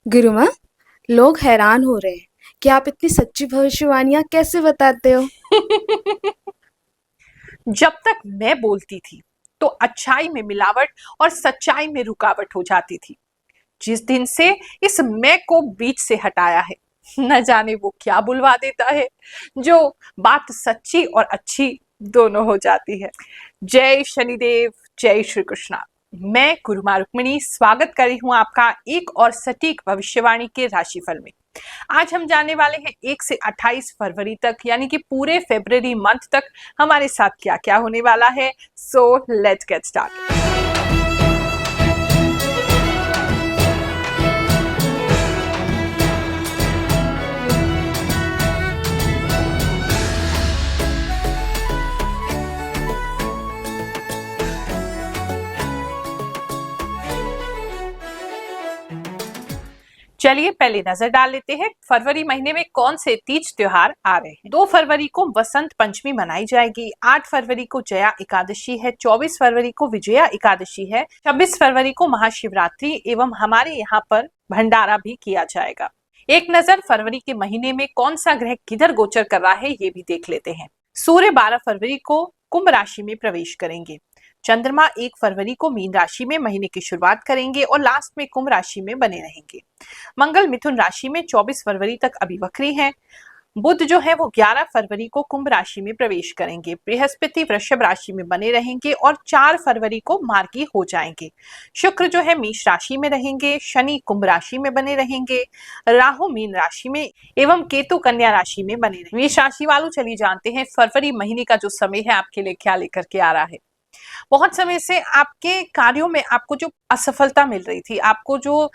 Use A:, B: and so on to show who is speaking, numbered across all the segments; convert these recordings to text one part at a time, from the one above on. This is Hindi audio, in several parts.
A: गुरुमा, लोग हैरान हो रहे हैं कि आप इतनी सच्ची भविष्यवाणियां कैसे बताते हो।
B: जब तक मैं बोलती थी तो अच्छाई में मिलावट और सच्चाई में रुकावट हो जाती थी। जिस दिन से इस मैं को बीच से हटाया है, न जाने वो क्या बुलवा देता है जो बात सच्ची और अच्छी दोनों हो जाती है। जय शनिदेव, जय श्री कृष्णा। मैं गुरुमा रुक्मिणी स्वागत कर रही हूँ आपका एक और सटीक भविष्यवाणी के राशिफल में। आज हम जानने वाले हैं 1 से 28 फरवरी तक, यानी कि पूरे फरवरी मंथ तक हमारे साथ क्या क्या होने वाला है। So let's get start. चलिए पहले नजर डाल लेते हैं फरवरी महीने में कौन से तीज त्योहार आ रहे हैं। 2 फरवरी को वसंत पंचमी मनाई जाएगी। 8 फरवरी को जया एकादशी है। 24 फरवरी को विजया एकादशी है। 26 फरवरी को महाशिवरात्रि एवं हमारे यहाँ पर भंडारा भी किया जाएगा। एक नजर फरवरी के महीने में कौन सा ग्रह किधर गोचर कर रहा है ये भी देख लेते हैं। सूर्य 12 फरवरी को कुंभ राशि में प्रवेश करेंगे। चंद्रमा 1 फरवरी को मीन राशि में महीने की शुरुआत करेंगे और लास्ट में कुंभ राशि में बने रहेंगे। मंगल मिथुन राशि में 24 फरवरी तक अभी वक्री हैं। बुध जो है वो 11 फरवरी को कुंभ राशि में प्रवेश करेंगे। बृहस्पति वृषभ राशि में बने रहेंगे और 4 फरवरी को मार्गी हो जाएंगे। शुक्र जो है मेष राशि में रहेंगे। शनि कुंभ राशि में बने रहेंगे। राहु मीन राशि में एवं केतु कन्या राशि में बने रहेंगे। मेष राशि वालों चलिए जानते हैं फरवरी महीने का जो समय है आपके लिए क्या लेकर के आ रहा है। बहुत समय से आपके कार्यों में आपको जो असफलता मिल रही थी, आपको जो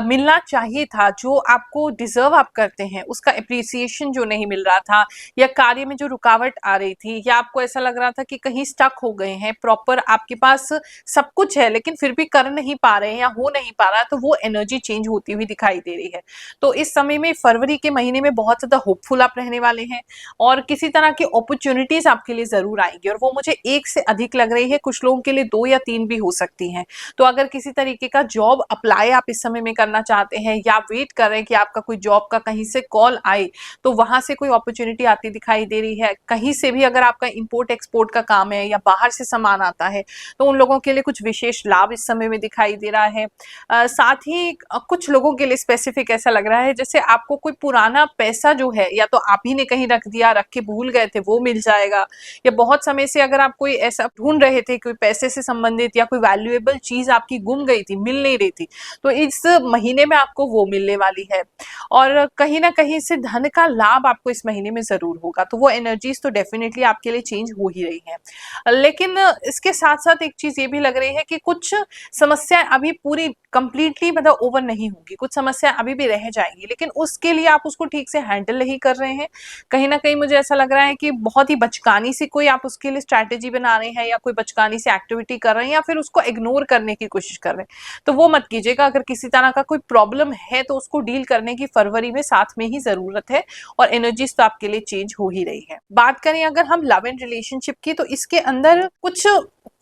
B: मिलना चाहिए था, जो आपको डिजर्व आप करते हैं, उसका एप्रिसिएशन जो नहीं मिल रहा था, या कार्य में जो रुकावट आ रही थी, या आपको ऐसा लग रहा था कि कहीं स्टक हो गए हैं, प्रॉपर आपके पास सब कुछ है लेकिन फिर भी कर नहीं पा रहे हैं या हो नहीं पा रहा, तो वो एनर्जी चेंज होती हुई दिखाई दे रही है। तो इस समय में फरवरी के महीने में बहुत ज्यादा होपफुल आप रहने वाले हैं और किसी तरह की अपॉर्चुनिटीज आपके लिए जरूर आएंगी और वो मुझे 1 से अधिक लग रही है। कुछ लोगों के लिए 2 या 3 भी हो सकती हैं। तो अगर किसी तरीके का जॉब अप्लाई आप इस समय में करना चाहते हैं या वेट कर रहे हैं कि आपका कोई जॉब का कहीं से कॉल आए, तो वहां से कोई अपॉर्चुनिटी आती दिखाई दे रही है। कहीं से भी अगर आपका इंपोर्ट एक्सपोर्ट का काम है या बाहर से सामान आता है, तो उन लोगों के लिए कुछ विशेष लाभ इस समय में दिखाई दे रहा है। साथ ही कुछ लोगों के लिए स्पेसिफिक ऐसा लग रहा है जैसे आपको कोई पुराना पैसा जो है या तो आप ही ने कहीं रख दिया, रख के भूल गए थे, वो मिल जाएगा। या बहुत समय से अगर आप कोई ऐसा ढूंढ रहे थे, कोई पैसे से संबंधित या कोई वैल्यूएबल चीज आपकी गुम गई थी, मिल नहीं रही थी, तो इस महीने में आपको वो मिलने वाली है। और कहीं ना कहीं से धन का लाभ आपको इस महीने में जरूर होगा। तो वो एनर्जीज तो डेफिनेटली आपके लिए चेंज हो ही रही है। लेकिन इसके साथ साथ एक चीज ये भी लग रही है कि कुछ समस्याएं अभी पूरी कंप्लीटली मतलब ओवर नहीं होगी, कुछ समस्याएं अभी भी रह जाएंगी, लेकिन उसके लिए आप उसको ठीक से हैंडल नहीं कर रहे हैं। कहीं ना कहीं मुझे ऐसा लग रहा है कि बहुत ही बचकानी से कोई आप उसके लिए स्ट्रैटेजी बना रहे हैं या कोई बचकानी से एक्टिविटी कर रहे हैं या फिर उसको इग्नोर करने की कोशिश कर रहे हैं, तो वो मत कीजिएगा। अगर किसी तरह का कोई प्रॉब्लम है तो उसको डील करने की फरवरी में साथ में ही जरूरत है और एनर्जीज तो आपके लिए चेंज हो ही रही है। बात करें अगर हम लव एंड रिलेशनशिप की, तो इसके अंदर कुछ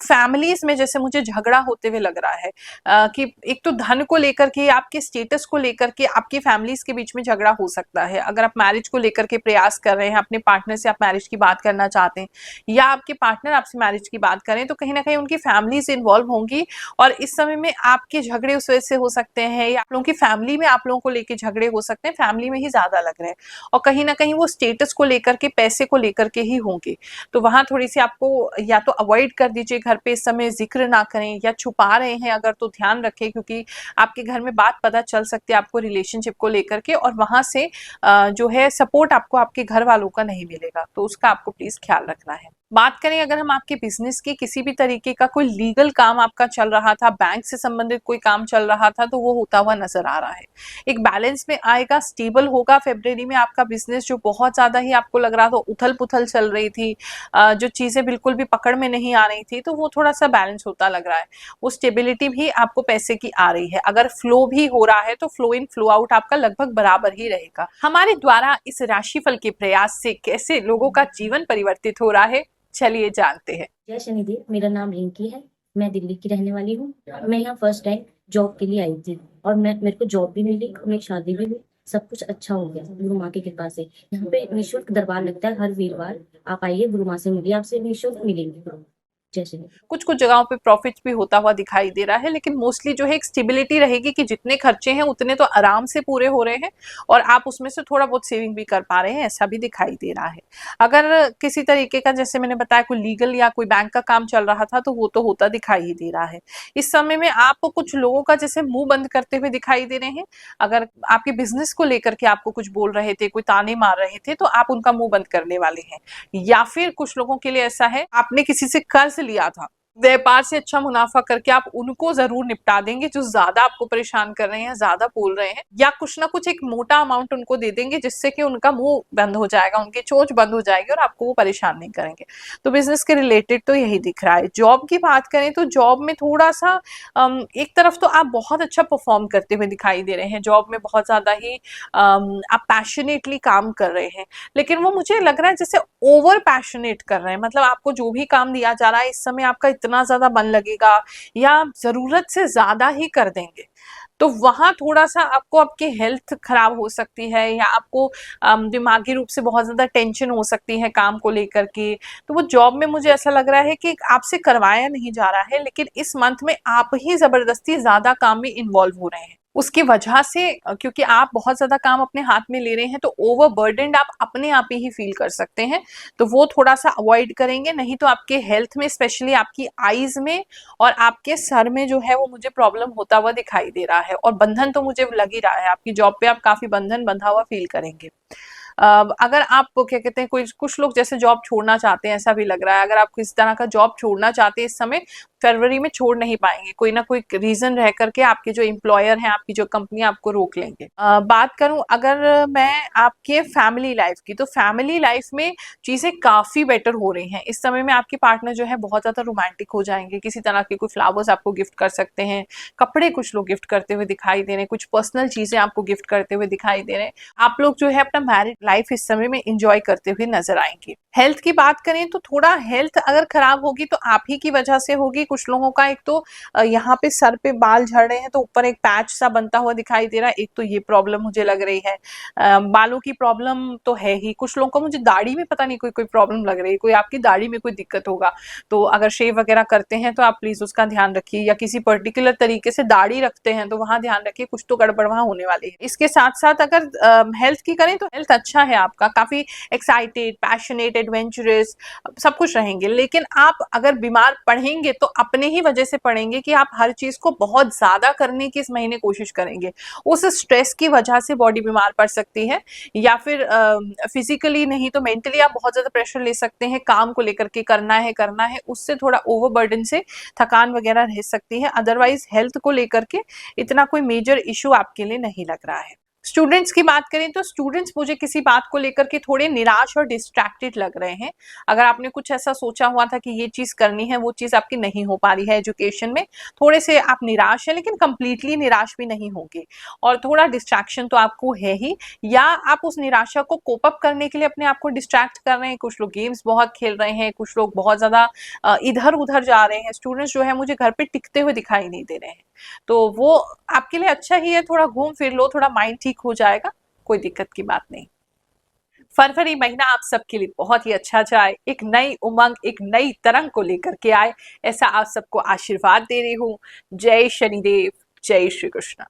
B: फैमिलीज में जैसे मुझे झगड़ा होते हुए लग रहा है कि एक तो धन को लेकर के, आपके स्टेटस को लेकर के आपकी फैमिलीज के बीच में झगड़ा हो सकता है। अगर आप मैरिज को लेकर के प्रयास कर रहे हैं, अपने पार्टनर से आप मैरिज की बात करना चाहते हैं या आपके पार्टनर आपसे मैरिज की बात करें, तो कहीं ना कहीं उनकी फैमिलीज इन्वॉल्व होंगी और इस समय में आपके झगड़े उस वजह से हो सकते हैं या आप लोगों की फैमिली में आप लोगों को लेकर झगड़े हो सकते हैं। फैमिली में ही ज्यादा लग रहे हैं और कहीं ना कहीं वो स्टेटस को लेकर के, पैसे को लेकर के ही होंगे। तो वहां थोड़ी सी आपको या तो अवॉइड कर दीजिए, घर पे इस समय जिक्र ना करें, या छुपा रहे हैं अगर तो ध्यान रखें, क्योंकि आपके घर में बात पता चल सकती है आपको रिलेशनशिप को लेकर के और वहां से जो है सपोर्ट आपको आपके घर वालों का नहीं मिलेगा, तो उसका आपको प्लीज ख्याल रखना है। बात करें अगर हम आपके बिजनेस की, किसी भी तरीके का कोई लीगल काम आपका चल रहा था, बैंक से संबंधित कोई काम चल रहा था, तो वो होता हुआ नजर आ रहा है। एक बैलेंस में आएगा, स्टेबल होगा। फरवरी में आपका बिजनेस जो बहुत ज्यादा ही आपको लग रहा था उथल पुथल चल रही थी, जो चीजें बिल्कुल भी पकड़ में नहीं आ रही थी, तो वो थोड़ा सा बैलेंस होता लग रहा है। वो स्टेबिलिटी भी आपको पैसे की आ रही है। अगर फ्लो भी हो रहा है तो फ्लो इन फ्लो आउट आपका लगभग बराबर ही रहेगा। हमारे द्वारा इस राशिफल के प्रयास से कैसे लोगों का जीवन परिवर्तित हो रहा है, चलिए जानते हैं।
C: जय शनिदेव, मेरा नाम रिंकी है। मैं दिल्ली की रहने वाली हूँ। मैं यहाँ फर्स्ट टाइम जॉब के लिए आई थी और मेरे को जॉब भी मिली और मेरी शादी भी हुई। सब कुछ अच्छा हो गया गुरु माँ की कृपा से। यहाँ पे निःशुल्क दरबार लगता है हर वीरवार। आप आइए, गुरु माँ से मिलिए, आपसे निःशुल्क मिलेंगे गुरु। जय श्री राम।
B: कुछ कुछ जगहों पे प्रॉफिट भी होता हुआ दिखाई दे रहा है, लेकिन मोस्टली जो है एक स्टेबिलिटी रहेगी कि जितने खर्चे हैं उतने तो आराम से पूरे हो रहे हैं और आप उसमें से थोड़ा बहुत सेविंग भी कर पा रहे हैं, ऐसा भी दिखाई दे रहा है। अगर किसी तरीके का, जैसे मैंने बताया, कोई लीगल या कोई बैंक का काम चल रहा था तो वो तो होता दिखाई ही दे रहा है। इस समय में आप कुछ लोगों का जैसे मुंह बंद करते हुए दिखाई दे रहे हैं। अगर आपके बिजनेस को लेकर के आपको कुछ बोल रहे थे, कोई ताने मार रहे थे, तो आप उनका मुंह बंद करने वाले हैं। या फिर कुछ लोगों के लिए ऐसा है, आपने किसी से कर्ज लिया था, व्यापार से अच्छा मुनाफा करके आप उनको जरूर निपटा देंगे जो ज्यादा आपको परेशान कर रहे हैं, ज्यादा बोल रहे हैं, या कुछ ना कुछ एक मोटा अमाउंट उनको दे देंगे जिससे कि उनका मुंह बंद हो जाएगा, उनकी चोंच बंद हो जाएगी और आपको वो परेशान नहीं करेंगे। तो बिजनेस के रिलेटेड तो यही दिख रहा है। जॉब की बात करें तो जॉब में थोड़ा सा एक तरफ तो आप बहुत अच्छा परफॉर्म करते हुए दिखाई दे रहे हैं, जॉब में बहुत ज्यादा ही आप पैशनेटली काम कर रहे हैं, लेकिन वो मुझे लग रहा है जैसे ओवर पैशनेट कर रहे हैं। मतलब आपको जो भी काम दिया जा रहा है इस समय आपका इतना ज्यादा मन लगेगा या जरूरत से ज्यादा ही कर देंगे, तो वहां थोड़ा सा आपको आपकी हेल्थ खराब हो सकती है या आपको दिमागी रूप से बहुत ज्यादा टेंशन हो सकती है काम को लेकर के। तो वो जॉब में मुझे ऐसा लग रहा है कि आपसे करवाया नहीं जा रहा है, लेकिन इस मंथ में आप ही जबरदस्ती ज्यादा काम में इन्वॉल्व हो रहे हैं। उसकी वजह से क्योंकि आप बहुत ज्यादा काम अपने हाथ में ले रहे हैं तो ओवरबर्डनड आप अपने आप ही फील कर सकते हैं। तो वो थोड़ा सा अवॉइड करेंगे, नहीं तो आपके हेल्थ में, स्पेशली आपकी आईज में और आपके सर में जो है वो मुझे प्रॉब्लम होता हुआ दिखाई दे रहा है। और बंधन तो मुझे लग ही रहा है, आपकी जॉब पे आप काफी बंधन बंधा हुआ फील करेंगे। अगर आप क्या कहते हैं, कोई कुछ लोग जैसे जॉब छोड़ना चाहते हैं, ऐसा भी लग रहा है। अगर आप किसी तरह का जॉब छोड़ना चाहते हैं इस समय, फरवरी में छोड़ नहीं पाएंगे, कोई ना कोई रीजन रह करके आपके जो एम्प्लॉयर हैं, आपकी जो कंपनी आपको रोक लेंगे। बात करूं अगर मैं आपके फैमिली लाइफ की, तो फैमिली लाइफ में चीजें काफी बेटर हो रही हैं। इस समय में आपके पार्टनर जो है बहुत ज्यादा रोमांटिक हो जाएंगे, किसी तरह के कोई फ्लावर्स आपको गिफ्ट कर सकते हैं, कपड़े कुछ लोग गिफ्ट करते हुए दिखाई दे रहे हैं, कुछ पर्सनल चीजें आपको गिफ्ट करते हुए दिखाई दे रहे हैं। आप लोग जो है अपना मैरिड लाइफ इस समय में एंजॉय करते हुए नजर आएंगे। हेल्थ की बात करें तो थोड़ा हेल्थ अगर खराब होगी तो आप ही की वजह से होगी। कुछ लोगों का एक तो यहाँ पे सर पे बाल झड़ रहे हैं तो ऊपर एक पैच सा बनता हुआ दिखाई दे रहा है, एक तो ये प्रॉब्लम मुझे लग रही है। बालों की प्रॉब्लम तो है ही, कुछ लोगों को मुझे दाढ़ी में पता नहीं कोई कोई प्रॉब्लम लग रही है, कोई आपकी दाढ़ी में कोई दिक्कत होगा। तो अगर शेव वगैरह करते हैं तो आप प्लीज उसका ध्यान रखिए, या किसी पर्टिकुलर तरीके से दाढ़ी रखते हैं तो वहां ध्यान रखिए, कुछ तो गड़बड़ वहां होने वाली है। इसके साथ साथ अगर हेल्थ की करें तो हेल्थ अच्छा है आपका, काफी एक्साइटेड, पैशनेट, एडवेंचरस सब कुछ रहेंगे। लेकिन आप अगर बीमार पड़ेंगे तो अपने ही वजह से पड़ेंगे कि आप हर चीज को बहुत ज्यादा करने की इस महीने कोशिश करेंगे। उस स्ट्रेस की वजह से बॉडी बीमार पड़ सकती है, या फिर फिजिकली नहीं तो मेंटली आप बहुत ज्यादा प्रेशर ले सकते हैं, काम को लेकर के करना है, उससे थोड़ा ओवरबर्डन से थकान वगैरह रह सकती है। अदरवाइज हेल्थ को लेकर के इतना कोई मेजर इशू आपके लिए नहीं लग रहा है। स्टूडेंट्स की बात करें तो स्टूडेंट्स मुझे किसी बात को लेकर के थोड़े निराश और डिस्ट्रैक्टेड लग रहे हैं। अगर आपने कुछ ऐसा सोचा हुआ था कि ये चीज करनी है, वो चीज आपकी नहीं हो पा रही है एजुकेशन में, थोड़े से आप निराश है, लेकिन कंप्लीटली निराश भी नहीं होंगे। और थोड़ा डिस्ट्रैक्शन तो आपको है ही, या आप उस निराशा को कोप अप करने के लिए अपने आप को डिस्ट्रैक्ट कर रहे हैं। कुछ लोग गेम्स बहुत खेल रहे हैं, कुछ लोग बहुत ज्यादा इधर उधर जा रहे हैं। स्टूडेंट्स जो है मुझे घर पे टिकते हुए दिखाई नहीं दे रहे हैं, तो वो आपके लिए अच्छा ही है। थोड़ा घूम फिर लो, थोड़ा माइंड ठीक हो जाएगा, कोई दिक्कत की बात नहीं। फरवरी महीना आप सबके लिए बहुत ही अच्छा जाए, एक नई उमंग, एक नई तरंग को लेकर के आए, ऐसा आप सबको आशीर्वाद दे रही हूँ। जय शनिदेव, जय श्री कृष्ण।